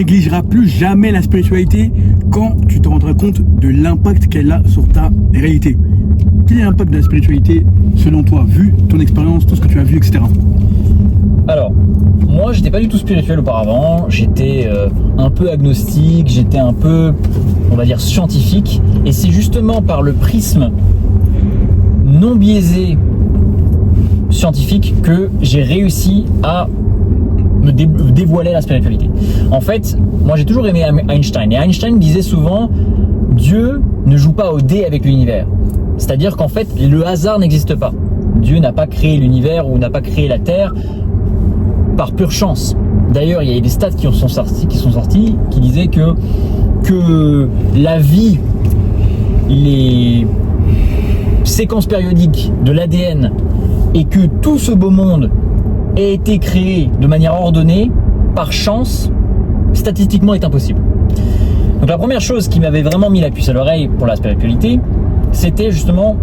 négligeras plus jamais la spiritualité quand tu te rendras compte de l'impact qu'elle a sur ta réalité. Quel est l'impact de la spiritualité selon toi, vu ton expérience, tout ce que tu as vu, etc. Alors, moi j'étais pas du tout spirituel auparavant, j'étais un peu agnostique, j'étais un peu, on va dire, scientifique, et c'est justement par le prisme non biaisé scientifique que j'ai réussi à me dévoiler la spiritualité. En fait, moi j'ai toujours aimé Einstein, et Einstein disait souvent Dieu ne joue pas au dé avec l'univers. C'est-à-dire qu'en fait, le hasard n'existe pas. Dieu n'a pas créé l'univers ou n'a pas créé la Terre par pure chance. D'ailleurs, il y a des stats qui sont sortis qui disaient que la vie, les séquences périodiques de l'ADN et que tout ce beau monde ait été créé de manière ordonnée, par chance, statistiquement est impossible. Donc la première chose qui m'avait vraiment mis la puce à l'oreille pour la spiritualité, c'était justement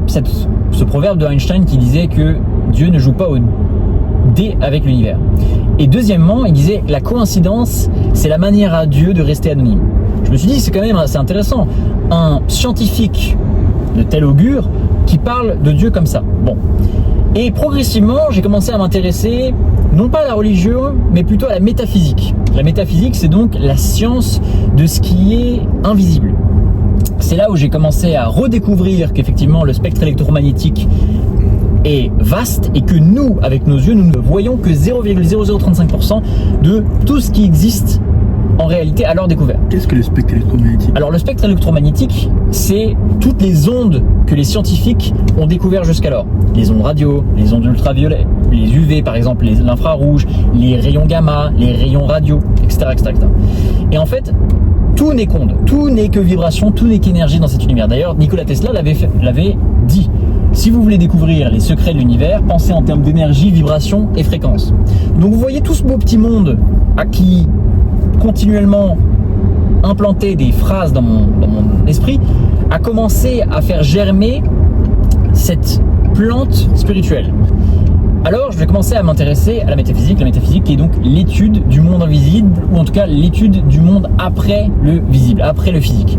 ce proverbe de Einstein qui disait que Dieu ne joue pas au dé avec l'univers. Et deuxièmement, il disait la coïncidence, c'est la manière à Dieu de rester anonyme. Je me suis dit, c'est quand même assez intéressant. Un scientifique de tel augure qui parle de Dieu comme ça. Bon. Et progressivement, j'ai commencé à m'intéresser, non pas à la religion, mais plutôt à la métaphysique. La métaphysique, c'est donc la science de ce qui est invisible. C'est là où j'ai commencé à redécouvrir qu'effectivement le spectre électromagnétique est vaste et que nous, avec nos yeux, nous ne voyons que 0,0035% de tout ce qui existe en réalité à leur découverte. Qu'est-ce que le spectre électromagnétique? Alors le spectre électromagnétique, c'est toutes les ondes que les scientifiques ont découvert jusqu'alors. Les ondes radio, les ondes ultraviolets, les UV par exemple, l'infrarouge, les rayons gamma, les rayons radio, etc., etc., etc. Et en fait, tout n'est qu'onde, tout n'est que vibration, tout n'est qu'énergie dans cet univers. D'ailleurs, Nikola Tesla l'avait dit. Si vous voulez découvrir les secrets de l'univers, pensez en termes d'énergie, vibration et fréquence. Donc vous voyez tout ce beau petit monde à qui continuellement implanter des phrases dans mon esprit a commencé à faire germer cette plante spirituelle. Alors je vais commencer à m'intéresser à la métaphysique qui est donc l'étude du monde invisible, ou en tout cas l'étude du monde après le visible, après le physique.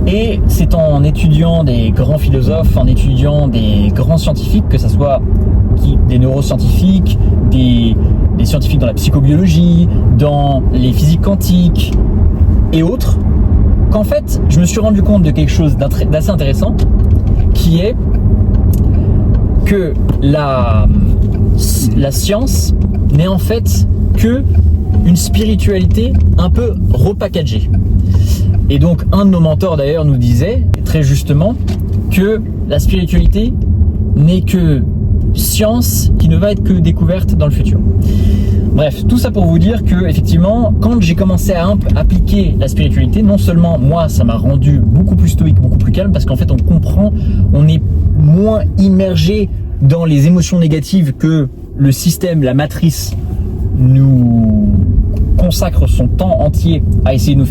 Et c'est en étudiant des grands philosophes, en étudiant des grands scientifiques, que ce soit des neuroscientifiques, des scientifiques dans la psychobiologie, dans les physiques quantiques et autres, qu'en fait, je me suis rendu compte de quelque chose d'assez intéressant, qui est que la science n'est en fait que une spiritualité un peu repackagée. Et donc, un de nos mentors d'ailleurs nous disait, très justement, que la spiritualité n'est que science qui ne va être que découverte dans le futur. Bref, tout ça pour vous dire que, effectivement, quand j'ai commencé à appliquer la spiritualité, non seulement moi, ça m'a rendu beaucoup plus stoïque, beaucoup plus calme, parce qu'en fait, on comprend, on est moins immergé dans les émotions négatives que le système, la matrice, nous consacre son temps entier à essayer de nous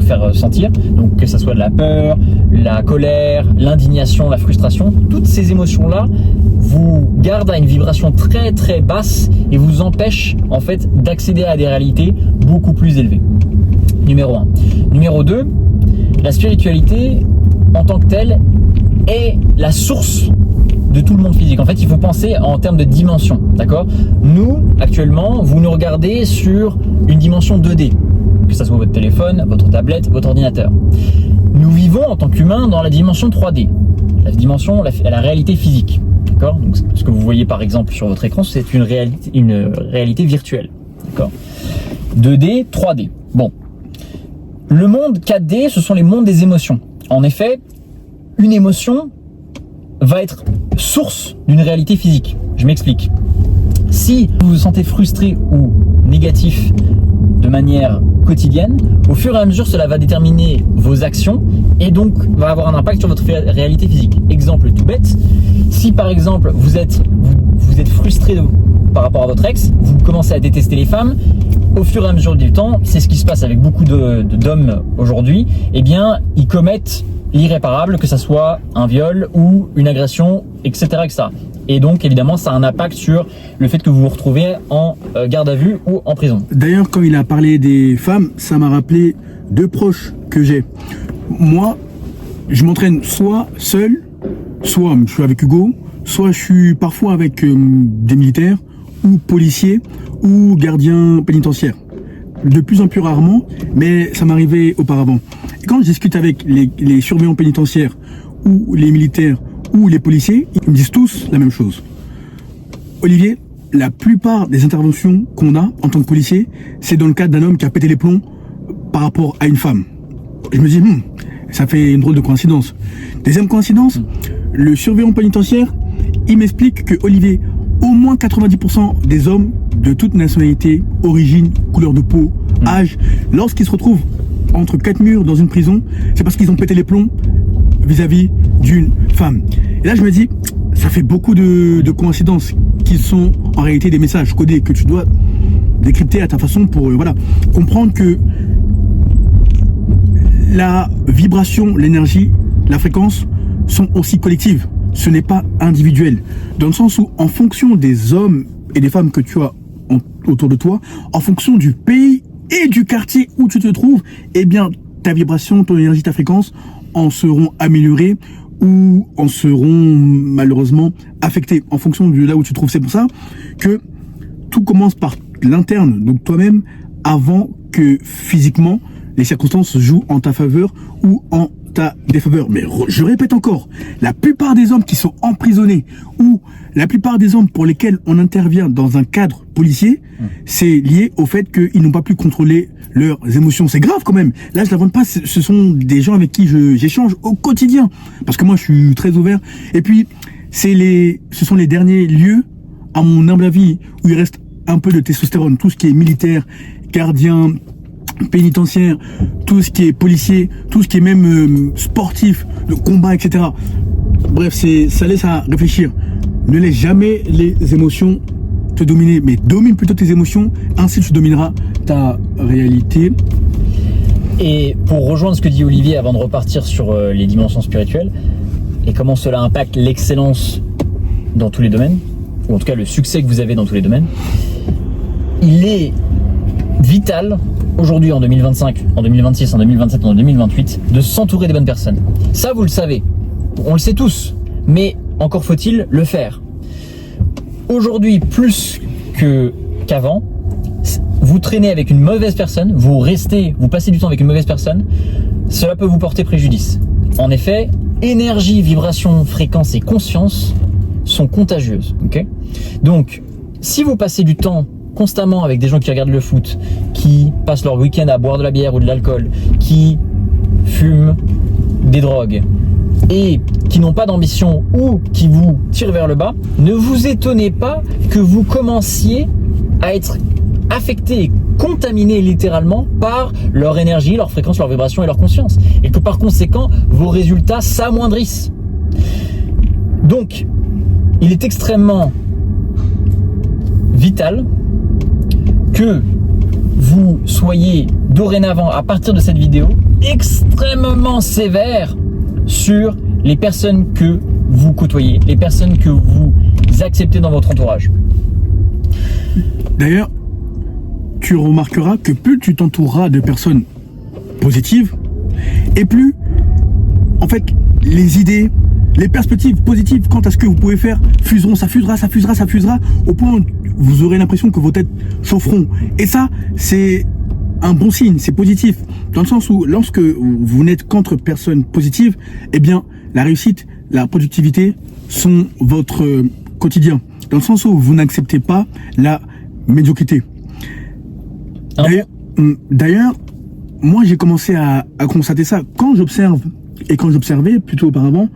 faire sentir, donc que ça soit de la peur, la colère, l'indignation, la frustration, toutes ces émotions-là vous gardent à une vibration très très basse et vous empêchent en fait d'accéder à des réalités beaucoup plus élevées. Numéro 1. Numéro 2, la spiritualité en tant que telle est la source de tout le monde physique. En fait, il faut penser en termes de dimension, d'accord? Nous, actuellement, vous nous regardez sur une dimension 2D, que ce soit votre téléphone, votre tablette, votre ordinateur. Nous vivons en tant qu'humains dans la dimension 3D, la dimension, la réalité physique, d'accord? Donc, ce que vous voyez par exemple sur votre écran, c'est une réalité virtuelle, d'accord? 2D, 3D. Bon. Le monde 4D, ce sont les mondes des émotions. En effet, une émotion va être source d'une réalité physique. Je m'explique. Si vous vous sentez frustré ou négatif de manière quotidienne, au fur et à mesure, cela va déterminer vos actions et donc va avoir un impact sur votre réalité physique. Exemple tout bête, si par exemple vous êtes frustré par rapport à votre ex, vous commencez à détester les femmes, au fur et à mesure du temps, c'est ce qui se passe avec beaucoup d'hommes aujourd'hui, eh bien, ils commettent l'irréparable, que ça soit un viol ou une agression, etc., etc. Et donc, évidemment, ça a un impact sur le fait que vous vous retrouvez en garde à vue ou en prison. D'ailleurs, quand il a parlé des femmes, ça m'a rappelé 2 proches que j'ai. Moi, je m'entraîne soit seul, soit je suis avec Hugo, soit je suis parfois avec des militaires ou policiers ou gardiens pénitentiaires. De plus en plus rarement, mais ça m'arrivait auparavant. Et quand je discute avec les surveillants pénitentiaires ou les militaires ou les policiers, ils me disent tous la même chose. Olivier, la plupart des interventions qu'on a en tant que policier, c'est dans le cadre d'un homme qui a pété les plombs par rapport à une femme. Je me dis, ça fait une drôle de coïncidence. Deuxième coïncidence, le surveillant pénitentiaire, il m'explique que Olivier, au moins 90% des hommes de toute nationalité, origine, couleur de peau, âge, lorsqu'ils se retrouvent entre 4 murs dans une prison, c'est parce qu'ils ont pété les plombs vis-à-vis d'une femme. Et là, je me dis, ça fait beaucoup de coïncidences qui sont en réalité des messages codés que tu dois décrypter à ta façon pour comprendre que la vibration, l'énergie, la fréquence sont aussi collectives. Ce n'est pas individuel. Dans le sens où, en fonction des hommes et des femmes que tu as autour de toi, en fonction du pays et du quartier où tu te trouves, eh bien, ta vibration, ton énergie, ta fréquence en seront améliorées ou en seront malheureusement affectées en fonction de là où tu te trouves. C'est pour ça que tout commence par l'interne, donc toi-même, avant que physiquement les circonstances jouent en ta faveur ou en ta défaveur. Mais je répète encore, la plupart des hommes qui sont emprisonnés ou la plupart des hommes pour lesquels on intervient dans un cadre policier, c'est lié au fait qu'ils n'ont pas pu contrôler leurs émotions. C'est grave quand même. Là, je n'invente pas, ce sont des gens avec qui j'échange au quotidien. Parce que moi, je suis très ouvert. Et puis, ce sont les derniers lieux, à mon humble avis, où il reste un peu de testostérone. Tout ce qui est militaire, gardien, pénitentiaire, tout ce qui est policier, tout ce qui est même sportif, le combat, etc. Bref, ça laisse à réfléchir. Ne laisse jamais les émotions te dominer, mais domine plutôt tes émotions, ainsi tu domineras ta réalité. Et pour rejoindre ce que dit Olivier avant de repartir sur les dimensions spirituelles, et comment cela impacte l'excellence dans tous les domaines, ou en tout cas le succès que vous avez dans tous les domaines, il est vital aujourd'hui en 2025, en 2026, en 2027, en 2028 de s'entourer des bonnes personnes. Ça, vous le savez, on le sait tous, mais encore faut-il le faire. Aujourd'hui, plus qu'avant, vous traînez avec une mauvaise personne, vous passez du temps avec une mauvaise personne, cela peut vous porter préjudice. En effet, énergie, vibration, fréquence et conscience sont contagieuses. Okay ? Donc, si vous passez du temps constamment avec des gens qui regardent le foot, qui passent leur week-end à boire de la bière ou de l'alcool, qui fument des drogues et qui n'ont pas d'ambition ou qui vous tirent vers le bas, ne vous étonnez pas que vous commenciez à être affecté et contaminé littéralement par leur énergie, leur fréquence, leur vibration et leur conscience. Et que par conséquent, vos résultats s'amoindrissent. Donc, il est extrêmement vital que vous soyez dorénavant, à partir de cette vidéo, extrêmement sévère sur les personnes que vous côtoyez, les personnes que vous acceptez dans votre entourage. D'ailleurs, tu remarqueras que plus tu t'entoureras de personnes positives, et plus, en fait, les idées, les perspectives positives quant à ce que vous pouvez faire fuseront, ça fusera, au point où vous aurez l'impression que vos têtes chaufferont. Et ça, c'est un bon signe, c'est positif. Dans le sens où, lorsque vous n'êtes qu'entre personnes positives, eh bien, la réussite, la productivité sont votre quotidien. Dans le sens où vous n'acceptez pas la médiocrité. D'ailleurs, moi, j'ai commencé à constater ça quand j'observe, et quand j'observais plutôt auparavant,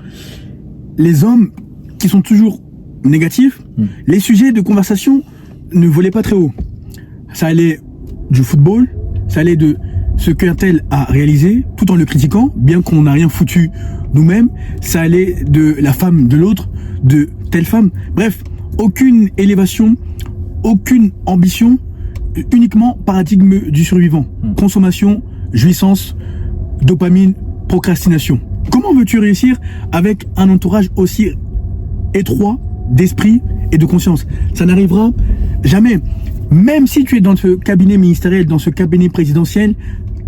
les hommes qui sont toujours négatifs, les sujets de conversation ne volaient pas très haut. Ça allait du football, ça allait de ce qu'un tel a réalisé, tout en le critiquant, bien qu'on n'a rien foutu nous-mêmes. Ça allait de la femme de l'autre, de telle femme. Bref, aucune élévation, aucune ambition, uniquement paradigme du survivant. Consommation, jouissance, dopamine, procrastination. Comment veux-tu réussir avec un entourage aussi étroit d'esprit et de conscience. Ça n'arrivera jamais. Même si tu es dans ce cabinet ministériel, dans ce cabinet présidentiel,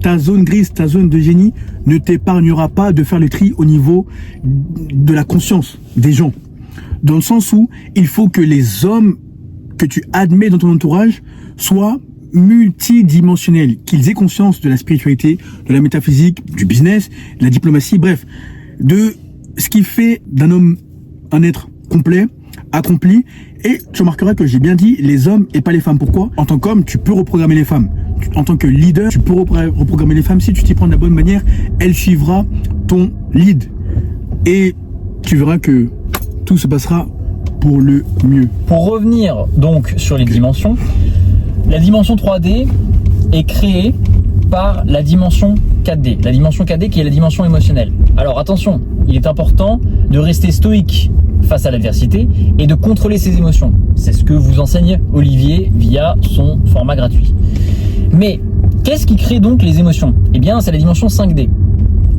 ta zone grise, ta zone de génie ne t'épargnera pas de faire le tri au niveau de la conscience des gens. Dans le sens où il faut que les hommes que tu admets dans ton entourage soient multidimensionnels, qu'ils aient conscience de la spiritualité, de la métaphysique, du business, de la diplomatie, bref, de ce qui fait d'un homme un être complet, accompli. Et tu remarqueras que j'ai bien dit les hommes et pas les femmes. Pourquoi? En tant qu'homme, tu peux reprogrammer les femmes. En tant que leader, tu peux reprogrammer les femmes. Si tu t'y prends de la bonne manière, elle suivra ton lead. Et tu verras que tout se passera pour le mieux. Pour revenir donc sur les dimensions, la dimension 3D est créée par la dimension 4D. La dimension 4D qui est la dimension émotionnelle. Alors attention, il est important de rester stoïque face à l'adversité et de contrôler ses émotions. C'est ce que vous enseigne Olivier via son format gratuit. Mais qu'est-ce qui crée donc les émotions? Eh bien, c'est la dimension 5D.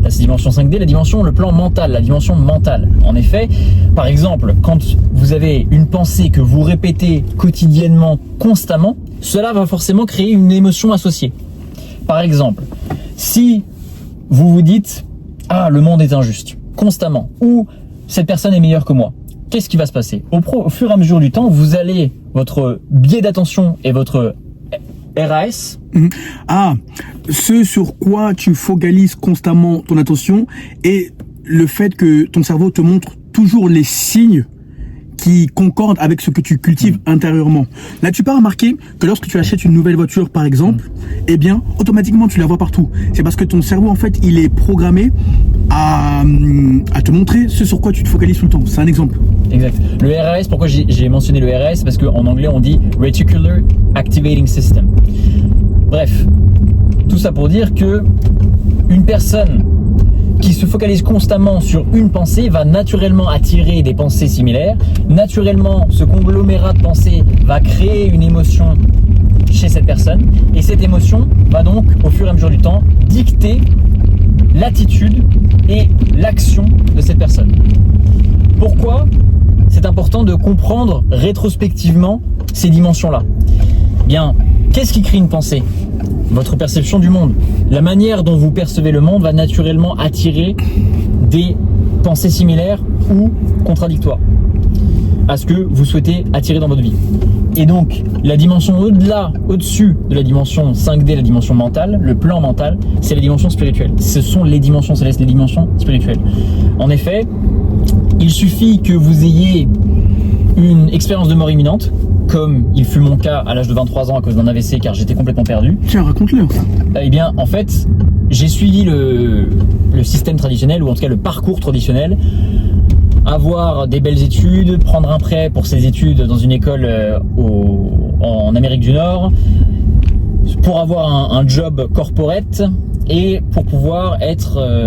La dimension 5D, la dimension, le plan mental, la dimension mentale. En effet, par exemple, quand vous avez une pensée que vous répétez quotidiennement, constamment, cela va forcément créer une émotion associée. Par exemple, si vous vous dites « Ah, le monde est injuste », constamment, ou « Cette personne est meilleure que moi », qu'est-ce qui va se passer? Au fur et à mesure du temps, vous allez, votre biais d'attention et votre RAS. Ah, ce sur quoi tu focalises constamment ton attention et le fait que ton cerveau te montre toujours les signes qui concordent avec ce que tu cultives intérieurement. Là, tu peux remarquer que lorsque tu achètes une nouvelle voiture, par exemple, eh bien, automatiquement, tu la vois partout. C'est parce que ton cerveau, en fait, il est programmé à te montrer ce sur quoi tu te focalises tout le temps. C'est un exemple. Exact. Le RAS, pourquoi j'ai mentionné le RAS? Parce qu'en anglais, on dit Reticular Activating System. Bref, tout ça pour dire que une personne qui se focalise constamment sur une pensée va naturellement attirer des pensées similaires. Naturellement, ce conglomérat de pensées va créer une émotion chez cette personne. Et cette émotion va donc, au fur et à mesure du temps, dicter l'attitude et l'action de cette personne. Pourquoi c'est important de comprendre rétrospectivement ces dimensions-là? Bien, qu'est-ce qui crée une pensée? Votre perception du monde. La manière dont vous percevez le monde va naturellement attirer des pensées similaires ou contradictoires à ce que vous souhaitez attirer dans votre vie. Et donc, la dimension au-delà, au-dessus de la dimension 5D, la dimension mentale, le plan mental, c'est la dimension spirituelle. Ce sont les dimensions célestes, les dimensions spirituelles. En effet, il suffit que vous ayez une expérience de mort imminente, comme il fut mon cas à l'âge de 23 ans à cause d'un AVC car j'étais complètement perdu. Tiens, raconte-le. Eh bien, en fait, j'ai suivi le système traditionnel, ou en tout cas le parcours traditionnel. Avoir des belles études, prendre un prêt pour ses études dans une école en Amérique du Nord, pour avoir un job corporate et pour pouvoir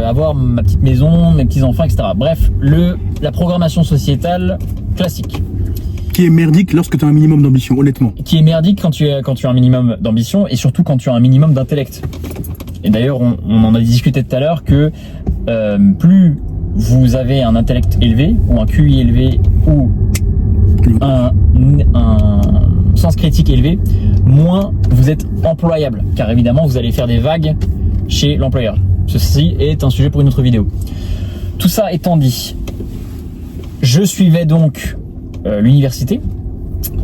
avoir ma petite maison, mes petits-enfants, etc. Bref, la programmation sociétale classique. Qui est merdique lorsque tu as un minimum d'ambition, honnêtement. Qui est merdique quand tu as un minimum d'ambition et surtout quand tu as un minimum d'intellect. Et d'ailleurs, on en a discuté tout à l'heure que plus vous avez un intellect élevé ou un QI élevé ou un sens critique élevé, moins vous êtes employable. Car évidemment, vous allez faire des vagues chez l'employeur. Ceci est un sujet pour une autre vidéo. Tout ça étant dit, je suivais donc l'université,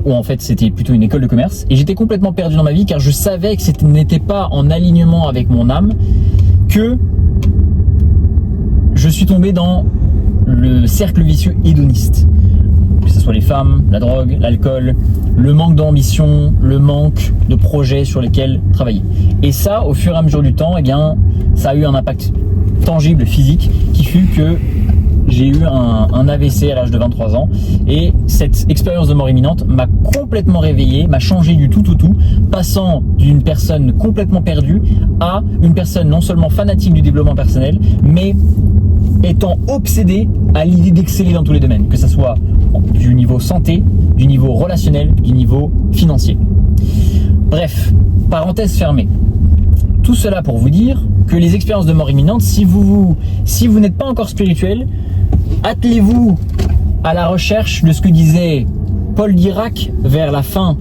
où en fait c'était plutôt une école de commerce, et j'étais complètement perdu dans ma vie car je savais que ce n'était pas en alignement avec mon âme que je suis tombé dans le cercle vicieux hédoniste. Que ce soit les femmes, la drogue, l'alcool, le manque d'ambition, le manque de projets sur lesquels travailler. Et ça, au fur et à mesure du temps, eh bien, ça a eu un impact tangible, physique, qui fut que j'ai eu un AVC à l'âge de 23 ans et cette expérience de mort imminente m'a complètement réveillé, m'a changé du tout au tout, passant d'une personne complètement perdue à une personne non seulement fanatique du développement personnel, mais étant obsédé à l'idée d'exceller dans tous les domaines, que ce soit du niveau santé, du niveau relationnel, du niveau financier. Bref, parenthèse fermée. Tout cela pour vous dire que les expériences de mort imminente, si vous n'êtes pas encore spirituel, attelez-vous à la recherche de ce que disait Paul Dirac vers la fin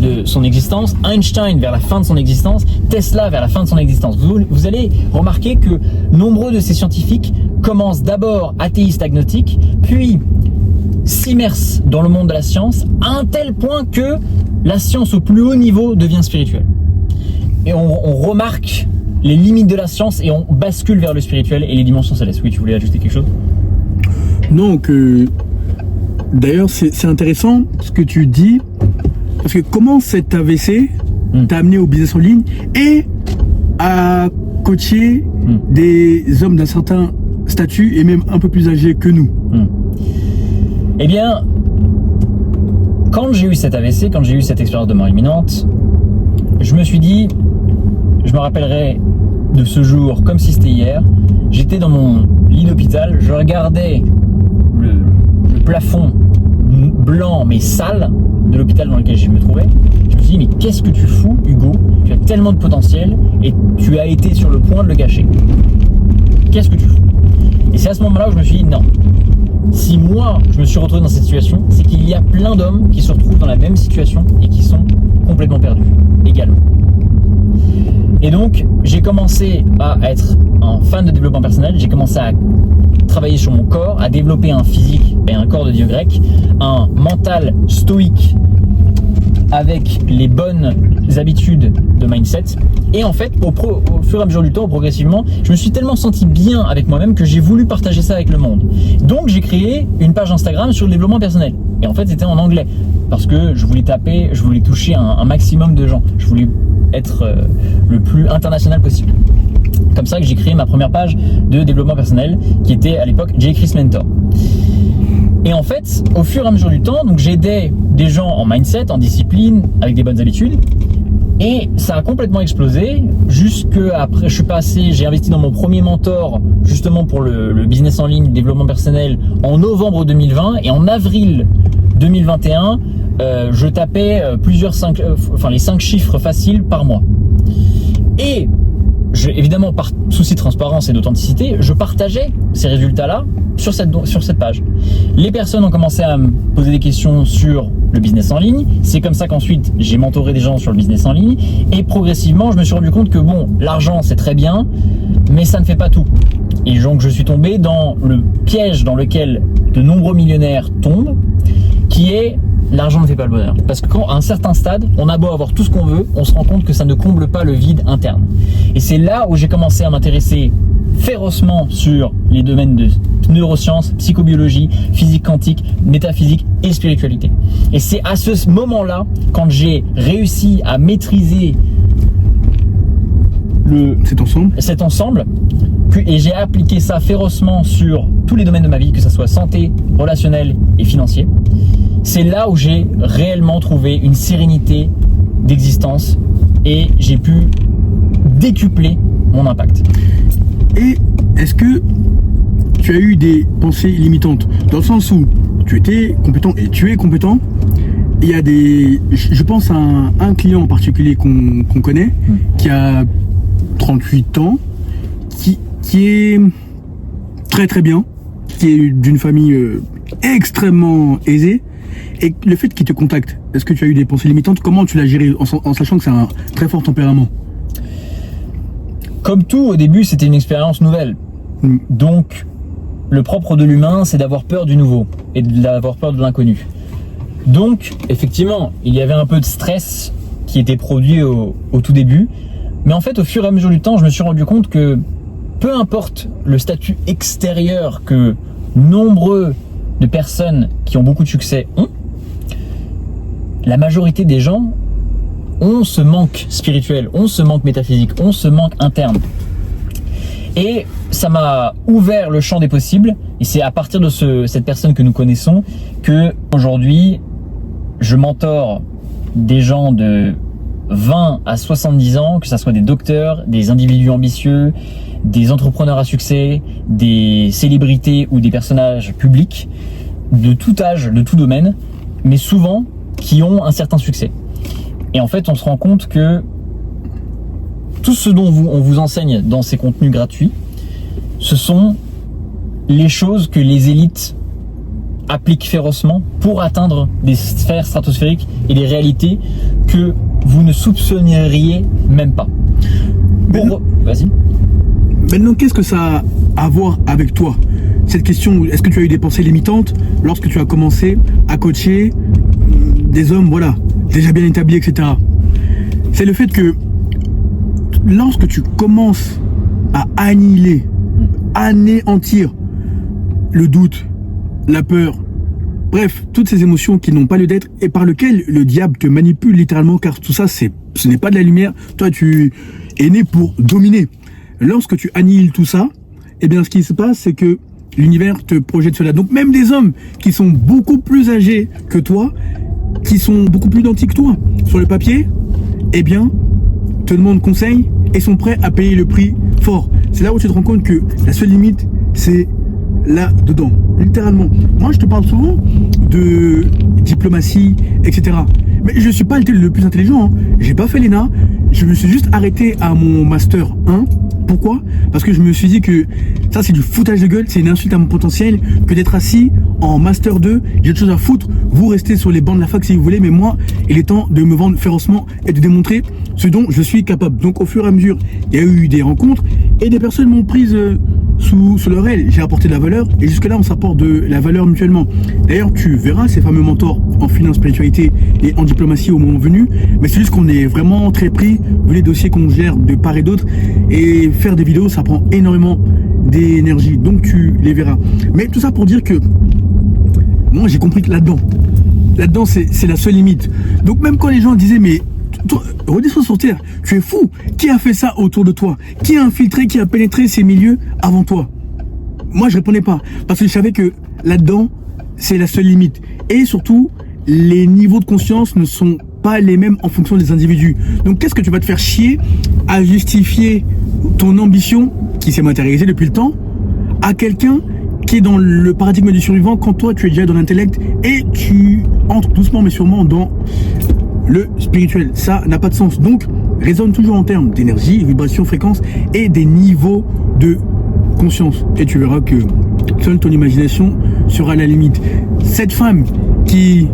de son existence, Einstein vers la fin de son existence, Tesla vers la fin de son existence. Vous allez remarquer que nombreux de ces scientifiques commencent d'abord athéistes agnostiques, puis s'immersent dans le monde de la science à un tel point que la science au plus haut niveau devient spirituelle. Et on remarque les limites de la science et on bascule vers le spirituel et les dimensions célestes. Oui, tu voulais ajouter quelque chose ? Non, d'ailleurs, c'est intéressant ce que tu dis, parce que comment cet AVC t'a amené au business en ligne et à coacher des hommes d'un certain statut et même un peu plus âgés que nous. Eh bien, quand j'ai eu cet AVC, quand j'ai eu cette expérience de mort imminente, je me suis dit, je me rappellerai de ce jour comme si c'était hier. J'étais dans mon lit d'hôpital, je regardais le plafond blanc mais sale de l'hôpital dans lequel je me trouvais. Je me suis dit, mais qu'est-ce que tu fous, Hugo? Tu as tellement de potentiel et tu as été sur le point de le gâcher. Qu'est-ce que tu fous? Et c'est à ce moment-là où je me suis dit, non. Si moi, je me suis retrouvé dans cette situation, c'est qu'il y a plein d'hommes qui se retrouvent dans la même situation et qui sont complètement perdus, également. Et donc, j'ai commencé à être un fan de développement personnel, j'ai commencé à travailler sur mon corps, à développer un physique et un corps de dieu grec, un mental stoïque avec les bonnes habitudes de mindset. Et en fait, au fur et à mesure du temps, progressivement, je me suis tellement senti bien avec moi-même que j'ai voulu partager ça avec le monde. Donc, j'ai créé une page Instagram sur le développement personnel. Et en fait, c'était en anglais parce que je voulais toucher un maximum de gens. Je voulais être le plus international possible. Comme ça que j'ai créé ma première page de développement personnel qui était à l'époque J. Chris Mentor. Et en fait, au fur et à mesure du temps, donc j'aidais des gens en mindset, en discipline, avec des bonnes habitudes. Et ça a complètement explosé. Jusque après, j'ai investi dans mon premier mentor justement pour le business en ligne, développement personnel en novembre 2020 et en avril 2021, je tapais les 5 chiffres faciles par mois. Et évidemment, par souci de transparence et d'authenticité, je partageais ces résultats-là sur cette page. Les personnes ont commencé à me poser des questions sur le business en ligne. C'est comme ça qu'ensuite, j'ai mentoré des gens sur le business en ligne. Et progressivement, je me suis rendu compte que l'argent, c'est très bien, mais ça ne fait pas tout. Et donc, je suis tombé dans le piège dans lequel de nombreux millionnaires tombent, qui est l'argent ne fait pas le bonheur. Parce que quand à un certain stade, on a beau avoir tout ce qu'on veut, on se rend compte que ça ne comble pas le vide interne. Et c'est là où j'ai commencé à m'intéresser férocement sur les domaines de neurosciences, psychobiologie, physique quantique, métaphysique et spiritualité. Et c'est à ce moment-là, quand j'ai réussi à maîtriser cet ensemble, et j'ai appliqué ça férocement sur tous les domaines de ma vie, que ce soit santé, relationnel et financier, c'est là où j'ai réellement trouvé une sérénité d'existence et j'ai pu décupler mon impact. Et est-ce que tu as eu des pensées limitantes? Dans le sens où tu étais compétent et tu es compétent. Il y a je pense à un client en particulier qu'on connaît, qui a 38 ans, qui est très très bien, qui est d'une famille extrêmement aisée. Et le fait qu'il te contacte, est-ce que tu as eu des pensées limitantes? Comment tu l'as géré en sachant que c'est un très fort tempérament? Comme tout, au début, c'était une expérience nouvelle. Donc, le propre de l'humain, c'est d'avoir peur du nouveau et d'avoir peur de l'inconnu. Donc, effectivement, il y avait un peu de stress qui était produit au tout début. Mais en fait, au fur et à mesure du temps, je me suis rendu compte que peu importe le statut extérieur que nombreux de personnes qui ont beaucoup de succès ont, la majorité des gens ont ce manque spirituel, ont ce manque métaphysique, ont ce manque interne. Et ça m'a ouvert le champ des possibles. Et c'est à partir de cette personne que nous connaissons que aujourd'hui, je mentore des gens de 20 à 70 ans, que ce soit des docteurs, des individus ambitieux, des entrepreneurs à succès, des célébrités ou des personnages publics de tout âge, de tout domaine, mais souvent qui ont un certain succès. Et en fait, on se rend compte que tout ce dont on vous enseigne dans ces contenus gratuits, ce sont les choses que les élites applique férocement pour atteindre des sphères stratosphériques et des réalités que vous ne soupçonneriez même pas. Vas-y. Maintenant, qu'est-ce que ça a à voir avec toi? Cette question, est-ce que tu as eu des pensées limitantes lorsque tu as commencé à coacher des hommes, voilà, déjà bien établis, etc. C'est le fait que lorsque tu commences à annihiler, anéantir le doute, la peur, bref, toutes ces émotions qui n'ont pas lieu d'être et par lesquelles le diable te manipule littéralement, car tout ça, ce n'est pas de la lumière. Toi, tu es né pour dominer. Lorsque tu annihiles tout ça, eh bien, ce qui se passe, c'est que l'univers te projette cela. Donc, même des hommes qui sont beaucoup plus âgés que toi, qui sont beaucoup plus identiques que toi, sur le papier, eh bien, te demandent conseil et sont prêts à payer le prix fort. C'est là où tu te rends compte que la seule limite, c'est là-dedans, littéralement. Moi, je te parle souvent de diplomatie, etc. Mais je ne suis pas le plus intelligent. Hein. J'ai pas fait l'ENA. Je me suis juste arrêté à mon Master 1. Pourquoi? Parce que je me suis dit que ça, c'est du foutage de gueule, c'est une insulte à mon potentiel, que d'être assis en Master 2, j'ai autre chose à foutre. Vous restez sur les bancs de la fac si vous voulez, mais moi, il est temps de me vendre férocement et de démontrer ce dont je suis capable. Donc, au fur et à mesure, il y a eu des rencontres et des personnes m'ont prise sous leur aile. J'ai apporté de la valeur et jusque-là, on s'apporte de la valeur mutuellement. D'ailleurs, tu verras ces fameux mentors en finance, spiritualité et en diplomatie au moment venu, mais c'est juste qu'on est vraiment très pris, vu les dossiers qu'on gère de part et d'autre, et faire des vidéos, ça prend énormément d'énergie, donc tu les verras. Mais tout ça pour dire que moi, j'ai compris que là-dedans, c'est la seule limite. Donc même quand les gens disaient, mais redescends sur terre, tu es fou, qui a fait ça autour de toi? Qui a infiltré, qui a pénétré ces milieux avant toi? Moi, je répondais pas, parce que je savais que là-dedans, c'est la seule limite. Et surtout, les niveaux de conscience ne sont pas les mêmes en fonction des individus. Donc, qu'est-ce que tu vas te faire chier à justifier ton ambition, qui s'est matérialisée depuis le temps, à quelqu'un qui est dans le paradigme du survivant quand toi, tu es déjà dans l'intellect et tu entres doucement mais sûrement dans le spirituel? Ça n'a pas de sens. Donc, raisonne toujours en termes d'énergie, vibration, fréquence et des niveaux de conscience. Et tu verras que seule ton imagination sera la limite. Cette femme qui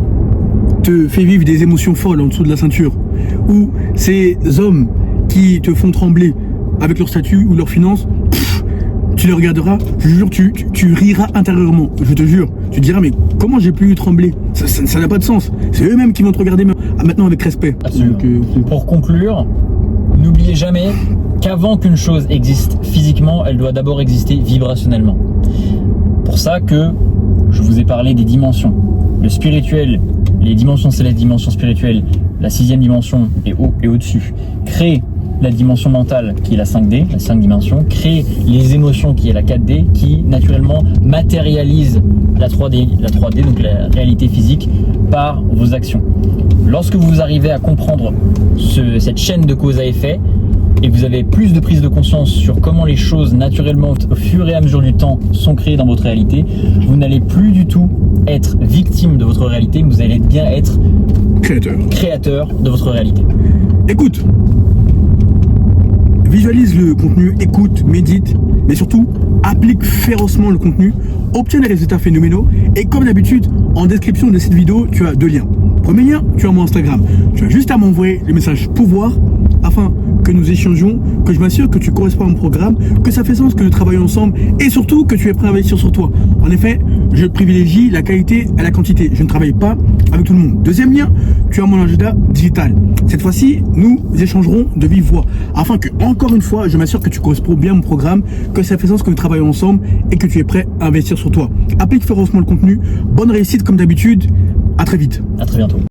te fait vivre des émotions folles en dessous de la ceinture, ou ces hommes qui te font trembler avec leur statut ou leur finance, tu les regarderas, je jure, tu riras intérieurement, je te jure. Tu te diras, mais comment j'ai pu trembler? Ça n'a pas de sens. C'est eux-mêmes qui vont te regarder maintenant avec respect. Absolument. Donc, pour conclure, n'oubliez jamais qu'avant qu'une chose existe physiquement, elle doit d'abord exister vibrationnellement. Pour ça que je vous ai parlé des dimensions. Le spirituel, les dimensions célestes, dimensions spirituelles, la 6e dimension et au-dessus, créent la dimension mentale qui est la 5D, la 5 dimensions, crée les émotions qui est la 4D, qui naturellement matérialise la 3D, donc la réalité physique, par vos actions. Lorsque vous arrivez à comprendre cette chaîne de cause à effet, et que vous avez plus de prise de conscience sur comment les choses naturellement au fur et à mesure du temps sont créées dans votre réalité, vous n'allez plus du tout être victime de votre réalité, mais vous allez bien être créateur de votre réalité. Écoute, visualise le contenu, écoute, médite, mais surtout applique férocement le contenu, obtiens des résultats phénoménaux et comme d'habitude, en description de cette vidéo, tu as 2 liens. Premier lien, tu as mon Instagram. Tu as juste à m'envoyer le message pouvoir afin que nous échangeons, que je m'assure que tu corresponds à mon programme, que ça fait sens que nous travaillons ensemble et surtout que tu es prêt à investir sur toi. En effet, je privilégie la qualité à la quantité. Je ne travaille pas avec tout le monde. Deuxième lien, tu as mon agenda digital. Cette fois-ci, nous échangerons de vive voix afin que, encore une fois, je m'assure que tu corresponds bien à mon programme, que ça fait sens que nous travaillons ensemble et que tu es prêt à investir sur toi. Applique férocement le contenu. Bonne réussite comme d'habitude. À très vite. À très bientôt.